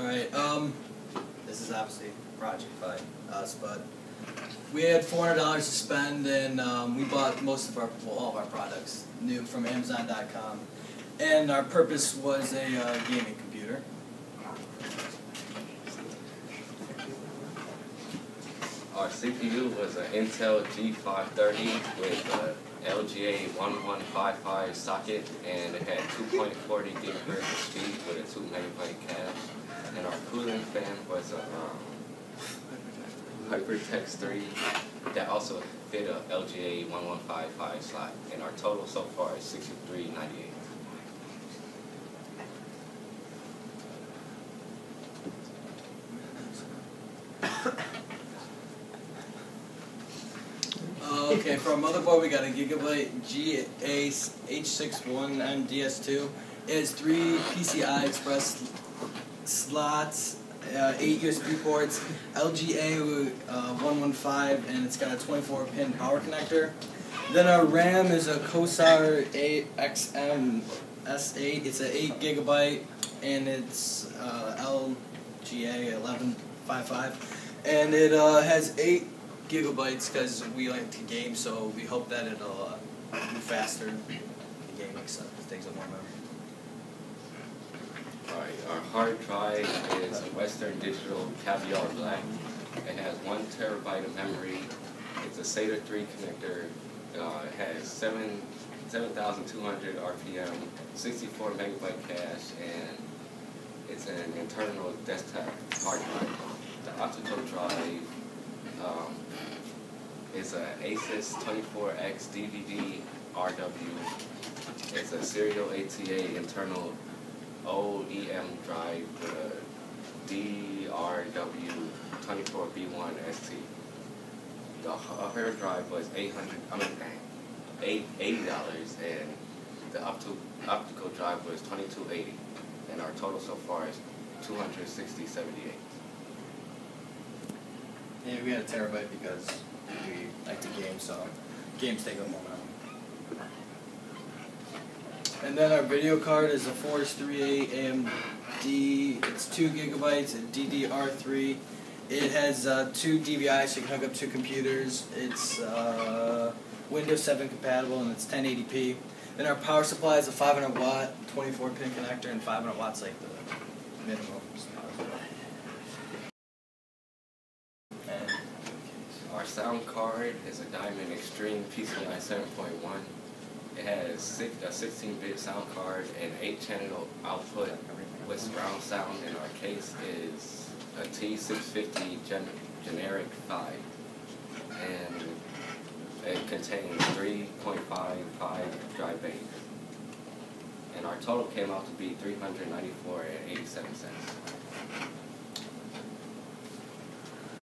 Alright, this is obviously a project by us, but we had $400 to spend, and we bought all of our products new from Amazon.com, and our purpose was a gaming computer. Our CPU was an Intel G530 with a LGA 1155 socket, and it had 2.40 gigahertz of speed with a 2 megabyte cache. And our cooling fan was a HyperText 3 that also fit a LGA 1155 slot. And our total so far is $63.98. Okay, for our motherboard we got a Gigabyte GA H61MDS2. It has 3 PCI Express slots, 8 USB ports, LGA 115, and it's got a 24-pin power connector. Then our RAM is a Corsair XM S8. It's an 8 gigabyte, and it's LGA 1155, and it has 8 gigabytes because we like to game, so we hope that it'll move faster in gaming, so it takes up more memory. Alright, our hard drive is a Western Digital Caviar Black. It has 1 terabyte of memory. It's a SATA 3 connector. It has 7,200 RPM, 64 megabyte cache, and it's an internal desktop hard drive. The Optical Drive is a Asus 24X DVD RW. It's a serial ATA internal OEM drive with a DRW 24B1 ST. The hard drive was $80, and the optical drive was $22.80, and our total so far is $260.78. Yeah, we had a terabyte because we like to game, so games take up more memory. And then our video card is a Force 38 AMD. It's 2 gigabytes, a DDR3. It has 2 DVIs, so you can hook up 2 computers. It's Windows 7 compatible, and it's 1080p. Then our power supply is a 500 watt, 24-pin connector, and 500 watts like the minimum. Our sound card is a Diamond Extreme PCI 7.1. It has a 16-bit sound card and 8-channel output with surround sound, and our case is a T650 generic 5. And it contains 3.55 dry bays. And our total came out to be $394.87.